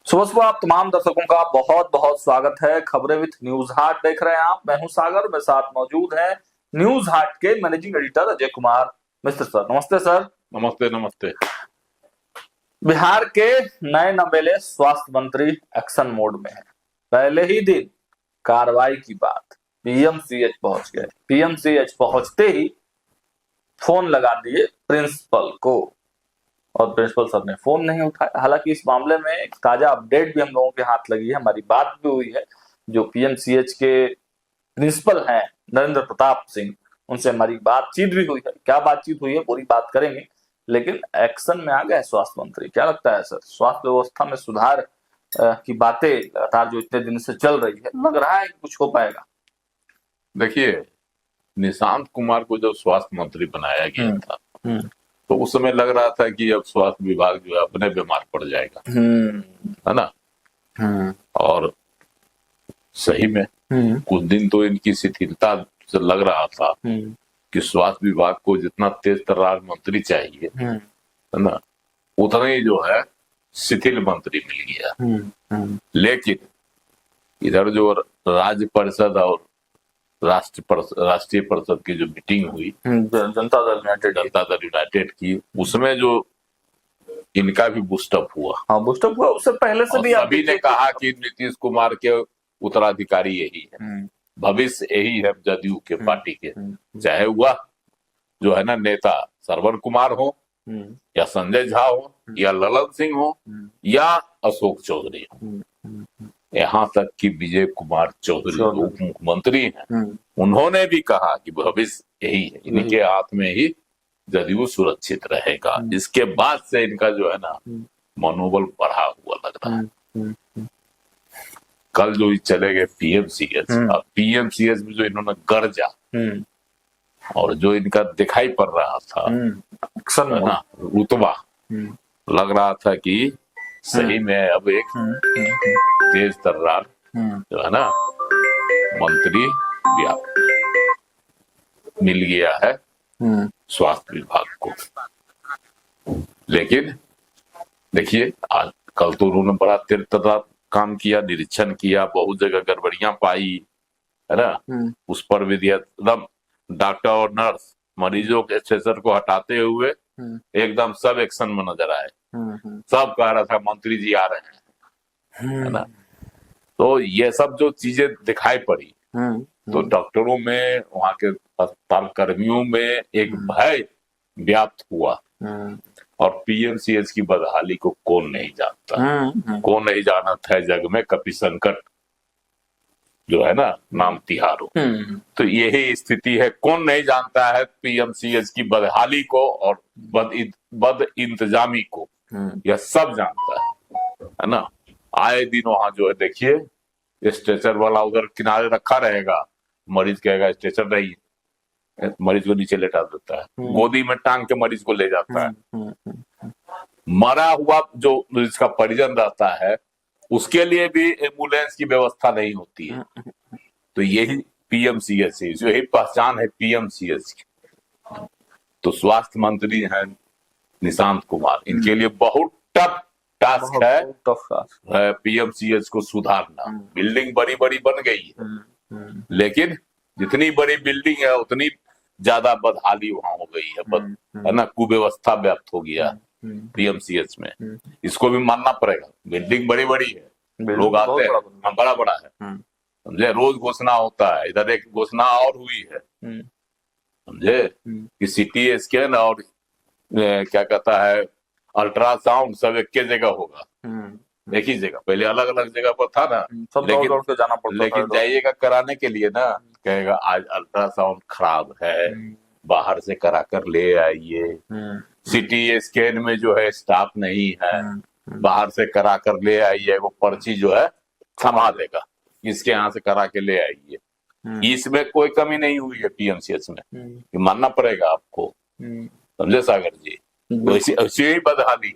सुबह सुबह आप तमाम दर्शकों का बहुत बहुत स्वागत है। खबरें विद न्यूज हाट देख रहे हैं आप। मैं हूं सागर, मेरे साथ मौजूद है न्यूज हाट के managing editor Ajay Kumar Mishra sir. नमस्ते सर। नमस्ते नमस्ते। बिहार के नए नवेले स्वास्थ्य मंत्री एक्शन मोड में है। पहले ही दिन कार्रवाई की बात, पीएमसीएच पहुंच गए। पीएमसीएच पहुंचते ही फोन लगा दिए प्रिंसिपल को और प्रिंसिपल सर ने फोन नहीं उठाया। हालांकि इस मामले में एक ताजा अपडेट भी हम लोगों के हाथ लगी है, हमारी बात भी हुई है। जो पीएमसीएच के प्रिंसिपल हैं नरेंद्र प्रताप सिंह, उनसे हमारी बातचीत भी हुई है। क्या बातचीत हुई है पूरी बात करेंगे, लेकिन एक्शन में आ गए स्वास्थ्य मंत्री। क्या लगता है सर, स्वास्थ्य व्यवस्था में सुधार की बातें लगातार जो इतने दिन से चल रही है, लग रहा है कि कुछ हो पाएगा? देखिए, निशांत कुमार को जब स्वास्थ्य मंत्री बनाया गया था तो उस समय लग रहा था कि अब स्वास्थ्य विभाग जो है अपने बीमार पड़ जाएगा, है ना। और सही में कुछ दिन तो इनकी शिथिलता से लग रहा था कि स्वास्थ्य विभाग को जितना तेज तर्रार मंत्री चाहिए, है ना, उतना ही जो है शिथिल मंत्री मिल गया। लेकिन इधर जो राज्य परिषद और राष्ट्रीय परिषद की जो मीटिंग हुई जनता दल यूनाइटेड की, उसमें जो इनका भी बूस्टअप हुआ। हाँ, बूस्टअप हुआ। उससे पहले से भी सभी ने कहा कि नीतीश कुमार के उत्तराधिकारी यही है, भविष्य यही है जदयू के पार्टी के, चाहे वह जो है ना नेता श्रवण कुमार हो या संजय झा हो या ललन सिंह हो या अशोक चौधरी हो, यहाँ तक कि विजय कुमार चौधरी उप मुख्यमंत्री हैं, उन्होंने भी कहा कि भविष्य यही है, इनके हाथ में ही जदयू सुरक्षित रहेगा। इसके बाद से इनका जो है ना मनोबल बढ़ा हुआ लग रहा है। कल जो चले गए पीएमसीएच, अब पीएमसीएच में जो इन्होंने गरजा और जो इनका दिखाई पड़ रहा था है ना रुतबा, लग रहा था कि सही में अब एक तेज तर्रार जो है ना मंत्री मिल गया है स्वास्थ्य विभाग को। लेकिन देखिए, आज कल तो उन्होंने बड़ा तेज तर्रार काम किया, निरीक्षण किया, बहुत जगह गड़बड़ियां पाई, है ना। उस पर भी एकदम डॉक्टर और नर्स मरीजों के स्ट्रेचर को हटाते हुए एकदम सब एक्शन में नजर आए। सब कह रहा था मंत्री जी आ रहे हैं, है ना। तो ये सब जो चीजें दिखाई पड़ी तो डॉक्टरों में, वहां के अस्पताल कर्मियों में एक भय व्याप्त हुआ। और पीएमसीएच की बदहाली को कौन नहीं जानता, कौन नहीं जानता है जग में कपि संकट जो है ना नाम तिहारो। तो यही स्थिति है, कौन नहीं जानता है पीएमसीएच की बदहाली को और बद इंतजामी को, यह सब जानता है ना। आए दिन वहां जो है देखिए स्ट्रेचर वाला उधर किनारे रखा रहेगा, मरीज कहेगा स्ट्रेचर नहीं, मरीज को नीचे लेटा देता है, गोदी में टांग के मरीज को ले जाता है। मरा हुआ जो जिसका परिजन रहता है उसके लिए भी एम्बुलेंस की व्यवस्था नहीं होती है। तो यही पीएमसीएच है, यही पहचान है पीएमसीएच की। तो स्वास्थ्य मंत्री हैं निशांत कुमार, इनके लिए बहुत टफ टास्क है पीएमसीएच को सुधारना। बिल्डिंग बड़ी बड़ी बन गई है, लेकिन जितनी बड़ी बिल्डिंग है उतनी ज्यादा बदहाली वहां हो गई है ना, कुव्यवस्था व्याप्त हो गया पीएमसीएच में। इसको भी मानना पड़ेगा, बिल्डिंग बड़ी बड़ी है, लोग आते हैं, बड़ा बड़ा है, समझे, रोज घोषणा होता है। इधर एक घोषणा और हुई है, समझे, कि सीटी स्कैन और क्या कहता है अल्ट्रासाउंड सब एक के जगह होगा, एक ही जगह। पहले अलग अलग जगह पर था ना, लेकिन जाना पड़ता, लेकिन जाइएगा कराने के लिए ना, कहेगा आज अल्ट्रासाउंड खराब है, बाहर से करा कर ले आइए। सीटी स्कैन में जो है स्टाफ नहीं है, बाहर से करा कर ले आइए, वो पर्ची जो है थमा देगा, इसके यहाँ से करा के ले आइए। इसमें कोई कमी नहीं हुई है पीएमसीएच में, ये मानना पड़ेगा आपको, समझे सागर जी। वैसी ही बदहाली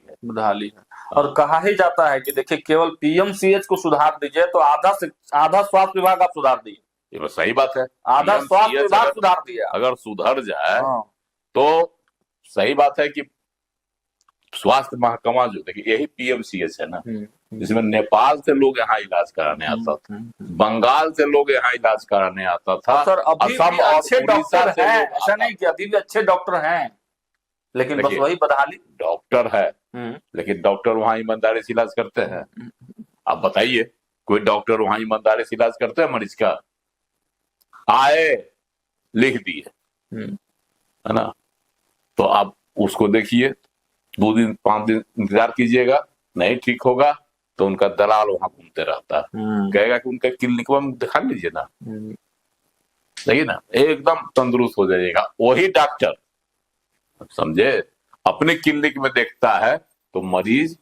है। और कहा ही जाता है कि देखिए, केवल पीएमसीएच को सुधार दीजिए तो आधा स्वास्थ्य विभाग आप सुधार दीजिए। ये सही बात है, आधा स्वास्थ्य विभाग सुधार दिया। अगर सुधर जाए तो सही बात है कि स्वास्थ्य महकमा जो देखिए यही पीएमसीएच है ना, जिसमें नेपाल से लोग यहाँ इलाज कराने आता था, बंगाल से लोग यहाँ इलाज कराने आता था, सर अभी असम भी और अच्छे उड़ीसा डॉक्टर से हैं, लोग ऐसा आता नहीं कि अभी भी अच्छे डॉक्टर हैं, लेकिन बस देखिए, वही बदहाली। डॉक्टर है, लेकिन डॉक्टर वहाँ ईमानदारी से इलाज करते हैं? आप बताइए, कोई डॉक्टर वहाँ ईमानदारी से इलाज करते हैं मरीज का? आए, लिख दिए, है ना? तो आप उसको देखिए, 2 दिन 5 दिन इंतजार कीजिएगा, नहीं ठीक होगा तो उनका दलाल वहां घूमते रहता है, कहेगा कि उनका क्लिनिक में दिखा लीजिए ना, सही ना, एकदम तंदुरुस्त हो जाइएगा। वही डॉक्टर, समझे, अपने क्लिनिक में देखता है तो मरीज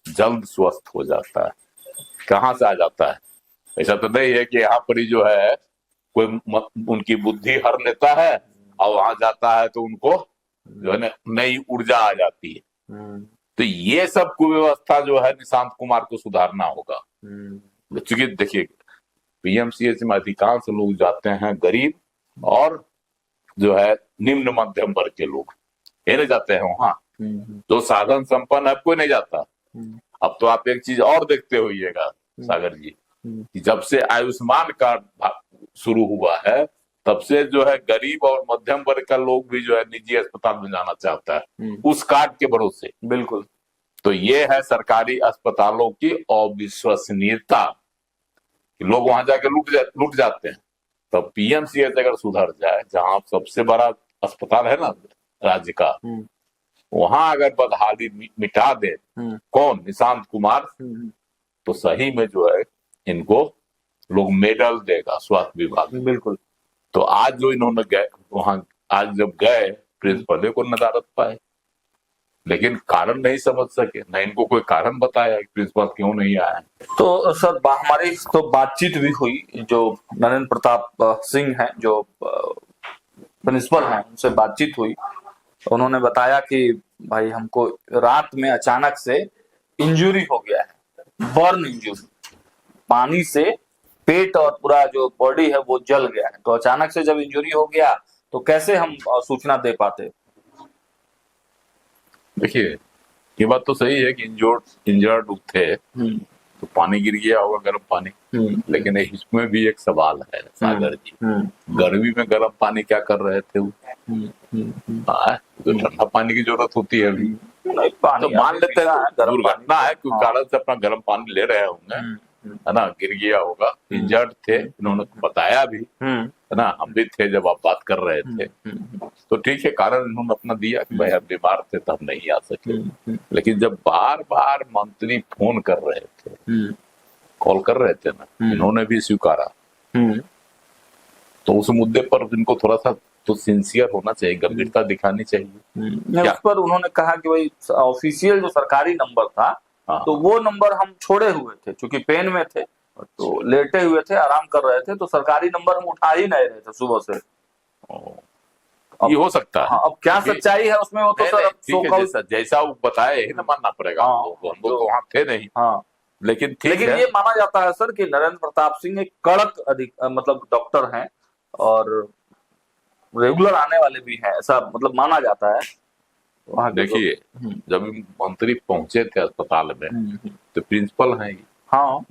जल्द स्वस्थ हो जाता है। कहाँ से आ जाता है? ऐसा तो नहीं है कि यहाँ पर ही जो है कोई उनकी बुद्धि हर लेता है और वहां जाता है तो उनको जो है ना नई ऊर्जा आ जाती है। तो ये सब कुव्यवस्था जो है निशांत कुमार को सुधारना होगा। क्योंकि देखिए, पीएमसीएच में अधिकांश लोग जाते हैं गरीब और जो है निम्न मध्यम वर्ग के लोग, ये नहीं जाते हैं वहां। जो साधन संपन्न है कोई नहीं जाता। अब तो आप एक चीज और देखते होइएगा सागर जी, कि जब से आयुष्मान कार्ड शुरू हुआ है तब से जो है गरीब और मध्यम वर्ग का लोग भी जो है निजी अस्पताल में जाना चाहता है उस कार्ड के भरोसे। बिल्कुल। तो ये है सरकारी अस्पतालों की अविश्वसनीयता, लोग वहां जाके लूट जाते हैं। तो पीएमसीएच अगर सुधर जाए, जहां सबसे बड़ा अस्पताल है ना राज्य का, वहां अगर बदहाली मिटा दे कौन, निशांत कुमार, तो सही में जो है इनको लोग मेडल देगा स्वास्थ्य विभाग। बिल्कुल। तो आज जो इन्होंने गए वहां, आज जब गए प्रिंसिपल को नदारत पाए, लेकिन कारण नहीं समझ सके, न इनको कोई कारण बताया कि प्रिंसिपल क्यों नहीं आया। तो सर हमारी तो बातचीत भी हुई, जो नरेंद्र प्रताप सिंह हैं जो प्रिंसिपल हैं उनसे बातचीत हुई। उन्होंने बताया कि भाई हमको रात में अचानक से इंजरी हो गया है, बर्न इंजरी, पानी से पेट और पूरा जो बॉडी है वो जल गया है। तो अचानक से जब इंजरी हो गया तो कैसे हम सूचना दे पाते? देखिए, ये बात तो सही है कि इंजर्ड थे तो पानी गिर गया होगा, गर्म पानी। लेकिन इसमें भी एक सवाल है सागर जी, गर्मी में गर्म पानी क्या कर रहे थे वो? तो ठंडा पानी की जरूरत होती है अभी। तो मान लेते हैं दुर्घटना है, क्यों कारण से अपना गर्म पानी ले रहे होंगे, है ना, गिर गया होगा, इंजर्ड थे, इन्होंने बताया भी, है ना, हम भी थे जब आप बात कर रहे थे। तो ठीक है, कारण इन्होंने अपना दिया कि भाई हम बीमार थे तो हम नहीं आ सके। लेकिन जब बार बार मंत्री फोन कर रहे थे, कॉल कर रहे थे ना, इन्होंने भी स्वीकारा। तो उस मुद्दे पर इनको थोड़ा सा तो सिंसियर होना चाहिए, गंभीरता दिखानी चाहिए। उस पर उन्होंने कहा कि भाई ऑफिशियल जो सरकारी नंबर था तो वो नंबर हम छोड़े हुए थे, क्योंकि पेन में थे, तो लेटे हुए थे, आराम कर रहे थे, तो सरकारी नंबर हम उठा ही नहीं रहे थे सुबह से। ये हो सकता है। हाँ, अब क्या सच्चाई है उसमें वो तो सर जैसा वो बताए ना मानना पड़ेगा। हम लोग तो वहां थे नहीं। हाँ, लेकिन ये माना जाता है सर कि नरेंद्र प्रताप सिंह एक कड़क मतलब डॉक्टर हैं और रेगुलर आने वाले भी हैं, ऐसा मतलब माना जाता है। देखिए, जब मंत्री पहुंचे थे अस्पताल में तो प्रिंसिपल हैं। हाँ,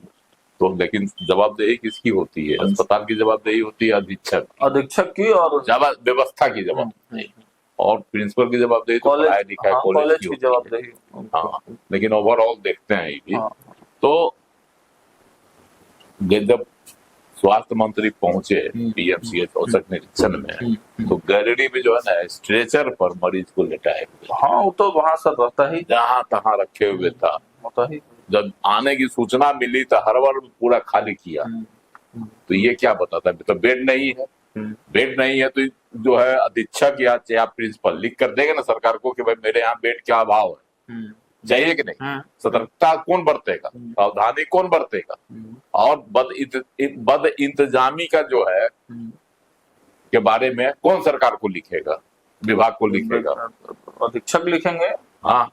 तो लेकिन जवाबदेही किसकी होती है? अस्पताल की जवाबदेही होती है अधीक्षक की, और व्यवस्था की जवाबदेही, और प्रिंसिपल की जवाबदेही तो पढ़ाई लिखाई कॉलेज की जवाबदेही। हाँ, लेकिन ओवरऑल देखते हैं ये भी। तो जब स्वास्थ्य मंत्री पहुंचे पीएमसीएच औचक निरीक्षण में, तो गैलरी में जो है ना स्ट्रेचर पर मरीज को लेटाए हुए। हाँ, वो तो वहां सब रहता ही, जहां तहां रखे हुए था, होता ही। जब आने की सूचना मिली तो हड़बड़ में पूरा खाली किया। तो ये क्या बताता है? तो बेड नहीं है, बेड नहीं है तो जो है अधीक्षक या चाहे प्रिंसिपल लिख कर देगा ना सरकार को कि भाई मेरे यहाँ बेड का अभाव है, चाहिए कि नहीं? सतर्कता कौन बरतेगा, सावधानी कौन बरतेगा? और बद इंतजामी का जो है के बारे में कौन सरकार को लिखेगा, विभाग को लिखेगा? अधीक्षक लिखेंगे। हाँ,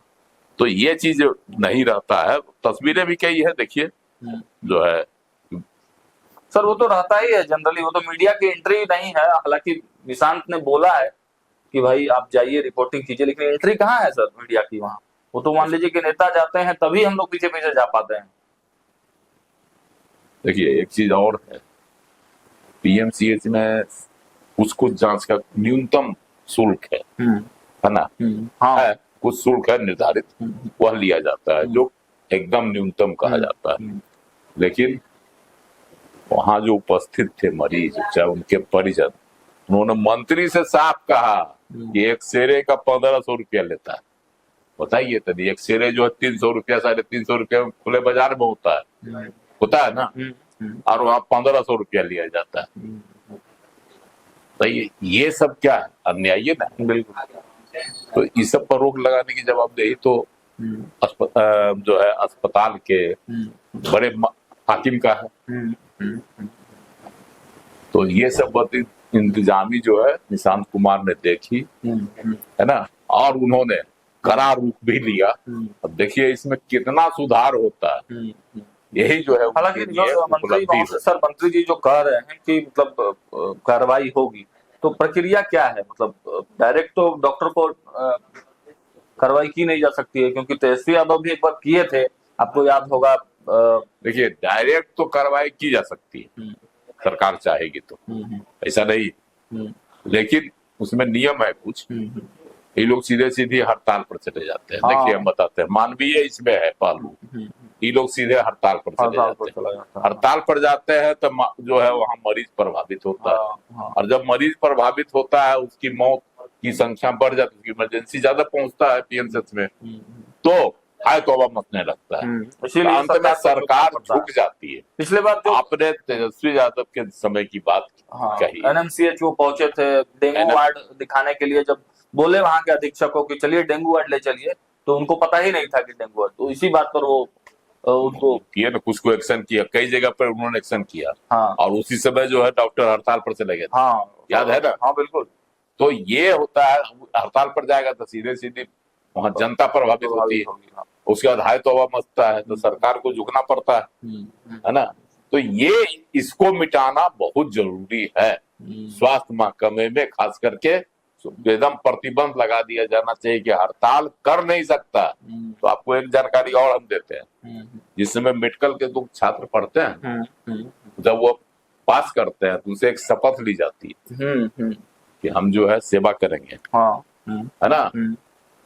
तो ये चीज नहीं रहता है। तस्वीरें भी कई है, देखिए जो है सर, वो तो रहता ही है जनरली, वो तो मीडिया की एंट्री नहीं है। हालांकि निशांत ने बोला है कि भाई आप जाइए रिपोर्टिंग कीजिए, लेकिन एंट्री कहाँ है सर मीडिया की वहां? वो तो मान लीजिए कि नेता जाते हैं तभी हम लोग पीछे पीछे जा पाते हैं। देखिए एक चीज और है, पीएमसीएच में कुछ कुछ जांच का न्यूनतम शुल्क है ना? हाँ है, कुछ शुल्क है निर्धारित, वह लिया जाता है जो एकदम न्यूनतम कहा जाता है। लेकिन वहां जो उपस्थित थे मरीज चाहे उनके परिजन, उन्होंने मंत्री से साफ कहा कि एक्सरे का 1500 रुपया लेता है। बताइए तभी, एक्सरे जो है 300 रुपया 350 रुपया खुले बाजार में होता है ना, और वहां 1500 रुपया लिया जाता है। तो ये सब क्या है? अन्याय है ना। बिल्कुल। तो इस सब पर रोक लगाने की जवाबदेही तो जो है अस्पताल के बड़े हाकिम का है। तो ये सब इंतजामी जो है निशांत कुमार ने देखी है ना, और उन्होंने कड़ा रूप भी लिया। अब देखिए इसमें कितना सुधार होता है, यही जो है। हालांकि मंत्री जी जो कह रहे हैं कि मतलब कार्रवाई होगी, तो प्रक्रिया क्या है? मतलब डायरेक्ट तो डॉक्टर को कार्रवाई की नहीं जा सकती है, क्योंकि तेजस्वी यादव भी एक बार किए थे, आपको याद होगा। देखिए डायरेक्ट तो कार्रवाई की जा सकती है, सरकार चाहेगी तो, ऐसा नहीं। लेकिन उसमें नियम है कुछ, ये लोग सीधे सीधे हड़ताल पर चले जाते हैं। हाँ। देखिए हम बताते हैं, मानवीय इसमें है पहलू, ये लोग सीधे हड़ताल पर चले जाते हैं। हड़ताल पर जाते हैं तो जो है वहाँ मरीज प्रभावित होता है, और जब मरीज प्रभावित होता है उसकी मौत की संख्या बढ़ जाती है, इमरजेंसी ज्यादा पहुंचता है पीएमसीएच में, तो हाय तौबा मचने लगता है। इसीलिए अंत में सरकार झुक जाती है। पिछले बार जो आपने तेजस्वी यादव के समय की बात कही, एनएमसीएच वो पहुंचे थे डेंगू वार्ड दिखाने के लिए, जब बोले वहां के अधीक्षक को कि चलिए डेंगू वार्ड ले चलिए, तो उनको पता ही नहीं था कि डेंगू वार्ड, तो इसी बात पर वो उनको किया ना, कुछ को एक्शन किया, कई जगह पर उन्होंने एक्शन किया। हाँ। और उसी समय जो है डॉक्टर हड़ताल पर चले गए। हाँ याद है ना? हाँ बिल्कुल। तो ये होता है, हड़ताल पर जाएगा तो सीधे सीधे वहाँ जनता प्रभावित होती है, उसके बाद हाय तौबा मचता है, तो सरकार को झुकना पड़ता है ना? तो ये इसको मिटाना बहुत जरूरी है। स्वास्थ्य महकमे में खास करके एकदम प्रतिबंध लगा दिया जाना चाहिए कि हड़ताल कर नहीं सकता। तो आपको एक जानकारी और हम देते हैं, जिस समय मेडिकल के दो छात्र पढ़ते हैं, जब वो पास करते हैं तो उनसे एक शपथ ली जाती है कि हम जो है सेवा करेंगे, है ना,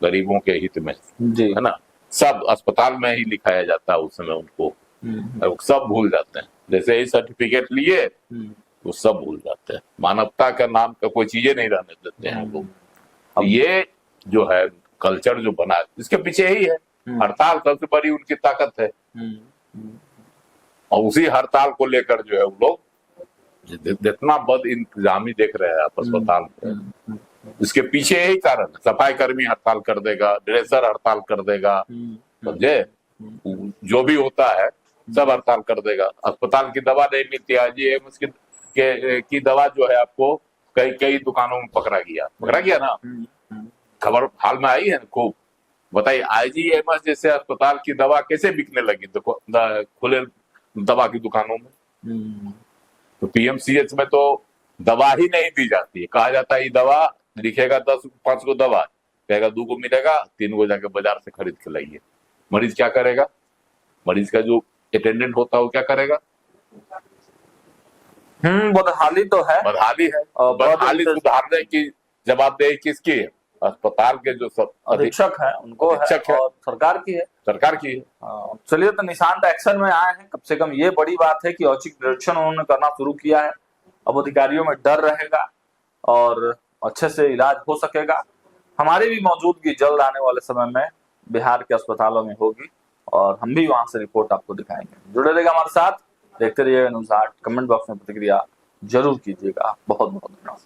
गरीबों के हित में, है ना। सब अस्पताल में ही लिखाया जाता है उस समय उनको, सब भूल जाते हैं। जैसे ही सर्टिफिकेट लिए वो सब भूल जाते हैं, मानवता का नाम का कोई चीजें नहीं रहने देते हैं लोग। अब ये जो है कल्चर जो बना, इसके पीछे ही है हड़ताल, सबसे बड़ी उनकी ताकत है। और उसी हड़ताल को लेकर जो है वो लोग जितना बद इंतजामी देख रहे हैं आप अस्पताल में, इसके पीछे यही कारण है। सफाई कर्मी हड़ताल कर देगा, ड्रेसर हड़ताल कर देगा, समझे, जो भी होता है सब हड़ताल कर देगा। अस्पताल की दवा नहीं मिलती है, जी एम्स की दवा जो है आपको कई दुकानों में पकड़ा गया ना, खबर हाल में आई है खूब। बताइए आईजीएमएस जैसे अस्पताल की दवा कैसे बिकने लगी खुले दवा की दुकानों में। तो पीएमसीएच में तो दवा ही नहीं दी जाती है, कहा जाता है ये दवा लिखेगा 5 को दवा, कहेगा 2 को मिलेगा, 3 को जाकर बाजार से खरीद के लाइए। मरीज क्या करेगा? मरीज का जो अटेंडेंट होता है वो क्या करेगा? बदहाली तो है, बदहाली सुधारने की जवाबदेही किसकी है? अस्पताल के जो सब अधीक्षक है उनको है, और सरकार की है। चलिए, तो निशांत एक्शन में आए हैं, कम से कम ये बड़ी बात है कि औचक निरीक्षण उन्होंने करना शुरू किया है। अब अधिकारियों में डर रहेगा और अच्छे से इलाज हो सकेगा। हमारी भी मौजूदगी जल्द आने वाले समय में बिहार के अस्पतालों में होगी, और हम भी वहां से रिपोर्ट आपको दिखाएंगे। जुड़े रहेगा हमारे साथ, देखते रहिएगा न्यूज़ 8। कमेंट बॉक्स में प्रतिक्रिया जरूर कीजिएगा। बहुत बहुत धन्यवाद।